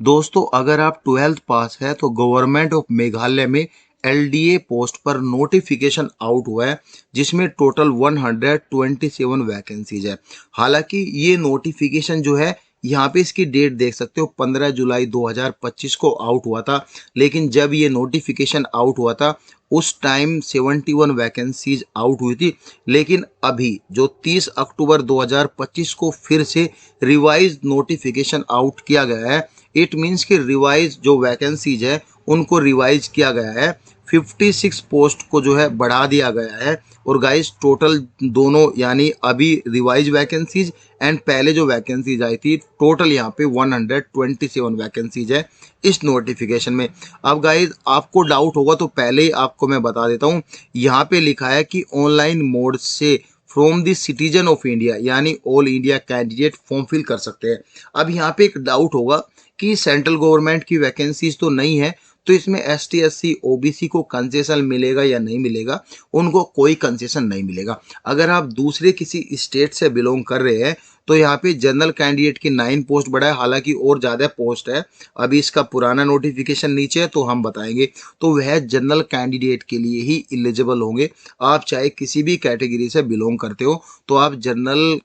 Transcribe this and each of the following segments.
दोस्तों अगर आप 12th पास है तो गवर्नमेंट ऑफ मेघालय में एलडीए पोस्ट पर नोटिफिकेशन आउट हुआ है जिसमें टोटल 127 वैकेंसीज है। हालांकि ये नोटिफिकेशन जो है यहाँ पे इसकी डेट देख सकते हो 15 जुलाई 2025 को आउट हुआ था। लेकिन जब ये नोटिफिकेशन आउट हुआ था उस टाइम 71 वैकेंसीज आउट हुई थी। लेकिन अभी जो 30 अक्टूबर 2025 को फिर से रिवाइज नोटिफिकेशन आउट किया गया है। इट मीन्स कि रिवाइज जो वैकेंसीज है उनको रिवाइज किया गया है। 56 पोस्ट को जो है बढ़ा दिया गया है। और गाइस टोटल दोनों यानी अभी रिवाइज वैकेंसीज एंड पहले जो वैकेंसीज आई थी टोटल यहाँ पे 127 वैकेंसीज है इस नोटिफिकेशन में। अब गाइस आपको डाउट होगा तो पहले ही आपको मैं बता देता हूँ। यहाँ पे लिखा है कि ऑनलाइन मोड से from the citizen of India यानी all India candidate form fill कर सकते हैं। अब यहाँ पे एक डाउट होगा कि सेंट्रल गवर्नमेंट की वैकेंसीज तो नहीं है तो इसमें एसटी एससी ओबीसी को कंसेशन मिलेगा या नहीं मिलेगा। उनको कोई कंसेशन नहीं मिलेगा। अगर आप दूसरे किसी स्टेट से बिलोंग कर रहे हैं तो यहाँ पे जनरल कैंडिडेट की 9 पोस्ट बढ़ा है, हालांकि और ज़्यादा पोस्ट है। अभी इसका पुराना नोटिफिकेशन नीचे है तो हम बताएंगे। तो वह जनरल कैंडिडेट के लिए ही एलिजिबल होंगे। आप चाहे किसी भी कैटेगरी से बिलोंग करते हो तो आप जनरल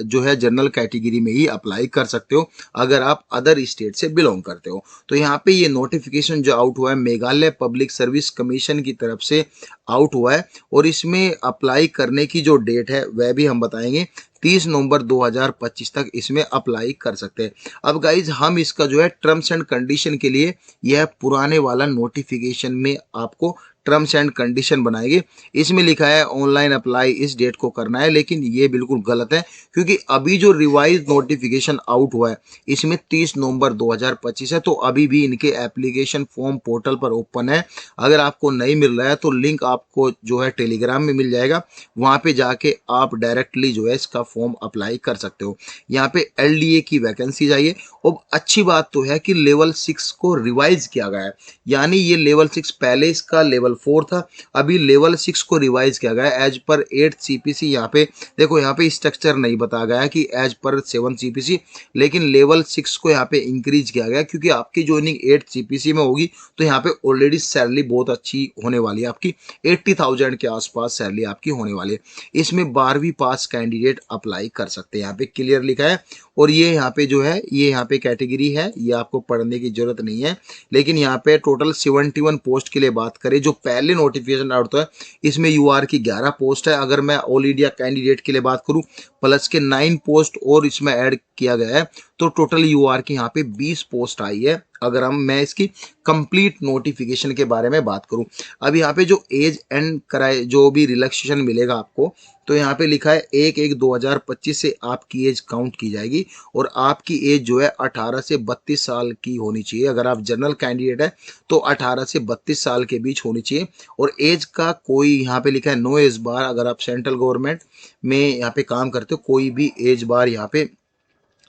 जो है जनरल कैटेगरी में ही अप्लाई कर सकते हो अगर आप अदर स्टेट से बिलोंग करते हो। तो यहाँ पे ये नोटिफिकेशन जो आउट हुआ है मेघालय पब्लिक सर्विस कमीशन की तरफ से आउट हुआ है। और इसमें अप्लाई करने की जो डेट है वह भी हम बताएंगे। 30 नवंबर 2025 तक इसमें अप्लाई कर सकते हैं। अब गाइज हम इसका जो है टर्म्स एंड कंडीशन के लिए यह पुराने वाला नोटिफिकेशन में आपको टर्म्स एंड कंडीशन बनाएंगे। इसमें लिखा है ऑनलाइन अप्लाई इस डेट को करना है, लेकिन ये बिल्कुल गलत है क्योंकि अभी जो रिवाइज नोटिफिकेशन आउट हुआ है इसमें 30 नवंबर 2025 है। तो अभी भी इनके एप्लीकेशन फॉर्म पोर्टल पर ओपन है। अगर आपको नहीं मिल रहा है तो लिंक आपको जो है टेलीग्राम में मिल जाएगा, वहां पे जाके आप डायरेक्टली जो है इसका फॉर्म अप्लाई कर सकते हो। यहाँ पे एलडीए की वैकेंसी चाहिए। और अच्छी बात तो है कि लेवल 6 को रिवाइज किया गया है, यानी ये लेवल 6 पहले इसका लेवल 4 था, अभी लेवल 6 को रिवाइज किया गया है एज पर 8 सीपीसी। यहाँ पे देखो यहाँ पे स्ट्रक्चर नहीं बताया गया है कि एज पर 7 सीपीसी, लेकिन लेवल 6 को यहाँ पे इंक्रीज किया गया क्योंकि आपकी ज्वाइनिंग 8 सीपीसी में होगी तो यहाँ पे ऑलरेडी सैलरी बहुत अच्छी होने वाली है। आपकी 80,000 के आसपास सैलरी आपकी होने वाली है। इसमें 12वीं पास कैंडिडेट अप्लाई कर सकते हैं, यहाँ पे क्लियर लिखा है। और ये यहाँ पे जो है ये यहाँ पे कैटेगरी है, ये आपको पढ़ने की जरूरत नहीं है। लेकिन यहाँ पे टोटल 71 पोस्ट के लिए बात करें जो पहले नोटिफिकेशन आउट हुआ है इसमें यूआर की 11 पोस्ट है। अगर मैं ऑल इंडिया कैंडिडेट के लिए बात करूं प्लस के 9 पोस्ट और इसमें ऐड किया गया है तो टोटल यूआर की यहाँ पे 20 पोस्ट आई है। अगर मैं इसकी कंप्लीट नोटिफिकेशन के बारे में बात करूं, अब यहाँ पे जो एज एंड कराए जो भी रिलैक्सेशन मिलेगा आपको, तो यहाँ पे लिखा है 1/1/2025 से आपकी एज काउंट की जाएगी और आपकी एज जो है 18 से 32 साल की होनी चाहिए। अगर आप जनरल कैंडिडेट है तो 18 से 32 साल के बीच होनी चाहिए। और एज का कोई यहाँ पे लिखा है नो एज बार। अगर आप सेंट्रल गवर्नमेंट में यहाँ पे काम करते हो कोई भी एज बार यहाँ पे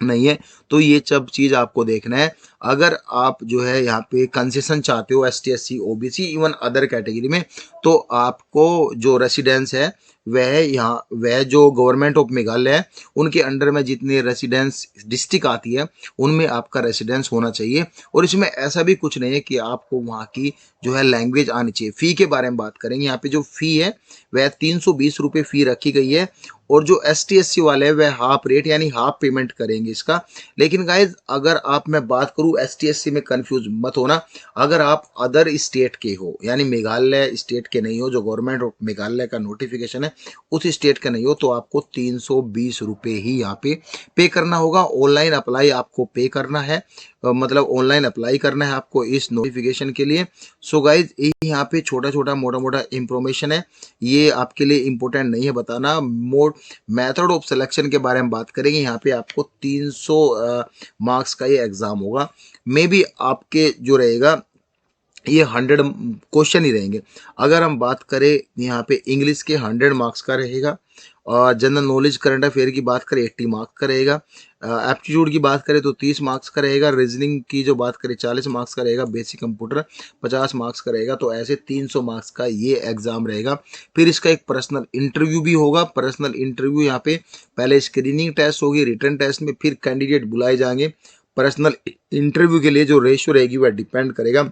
नहीं है। तो ये सब चीज आपको देखना है। अगर आप जो है यहाँ पे कंसेशन चाहते हो ST SC OBC even other category में तो आपको जो रेसिडेंस है वह जो गवर्नमेंट ऑफ मेघालय है उनके अंडर में जितने रेसिडेंस डिस्ट्रिक्ट आती है उनमें आपका रेसिडेंस होना चाहिए। और इसमें ऐसा भी कुछ नहीं है कि आपको वहाँ की जो है लैंग्वेज आनी चाहिए। फी के बारे में बात करेंगे, यहाँ पे जो फी है वह 320 रुपये फी रखी गई है। और जो एस टी एस सी वाले हैं वह हाफ रेट यानी हाफ पेमेंट करेंगे इसका। लेकिन गाइज अगर आप मैं बात करूँ एस टी एस सी में कंफ्यूज मत होना। अगर आप अदर स्टेट के हो यानी मेघालय स्टेट के नहीं हो, जो गवर्नमेंट ऑफ मेघालय का नोटिफिकेशन है उस स्टेट का नहीं हो, तो आपको 320 रुपये ही यहाँ पे करना होगा। ऑनलाइन अप्लाई आपको पे करना है, मतलब ऑनलाइन अप्लाई करना है आपको इस नोटिफिकेशन के लिए। सो गाइज यहाँ पे छोटा छोटा मोटा मोटा इंफॉर्मेशन है, ये आपके लिए इंपॉर्टेंट नहीं है बताना। मोड मेथड ऑफ सिलेक्शन के बारे में बात करेंगे। यहाँ पे आपको 300 मार्क्स का ये एग्जाम होगा। मे बी आपके जो रहेगा ये 100 क्वेश्चन ही रहेंगे। अगर हम बात करें यहाँ पे इंग्लिश के 100 मार्क्स का रहेगा। और जनरल नॉलेज करंट अफेयर की बात करें 80 मार्क्स का रहेगा। एप्टीट्यूड की बात करें तो 30 मार्क्स का रहेगा। रीजनिंग की जो बात करें 40 मार्क्स का रहेगा। बेसिक कंप्यूटर 50 मार्क्स का रहेगा। तो ऐसे 300 मार्क्स का ये एग्जाम रहेगा। फिर इसका एक पर्सनल इंटरव्यू भी होगा। पर्सनल इंटरव्यू यहाँ पे पहले स्क्रीनिंग टेस्ट होगी, रिटन टेस्ट में फिर कैंडिडेट बुलाए जाएंगे पर्सनल इंटरव्यू के लिए जो रेशियो रहेगी वह डिपेंड करेगा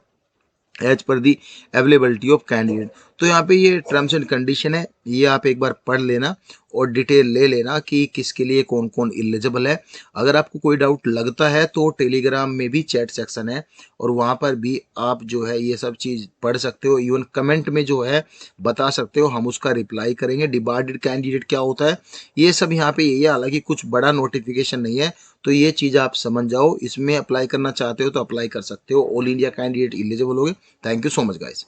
as per the availability of candidate. तो यहाँ पे ये टर्म्स एंड कंडीशन है, ये आप एक बार पढ़ लेना और डिटेल ले लेना कि किसके लिए कौन कौन एलिजिबल है। अगर आपको कोई डाउट लगता है तो टेलीग्राम में भी चैट सेक्शन है और वहाँ पर भी आप जो है ये सब चीज़ पढ़ सकते हो, इवन कमेंट में जो है बता सकते हो, हम उसका रिप्लाई करेंगे। डिवाइडेड कैंडिडेट क्या होता है ये सब यहाँ पे यही है, हालांकि कुछ बड़ा नोटिफिकेशन नहीं है, तो ये चीज़ आप समझ जाओ। इसमें अप्लाई करना चाहते हो तो अप्लाई कर सकते हो, ऑल इंडिया कैंडिडेट एलिजिबल होगे। Thank you so much guys.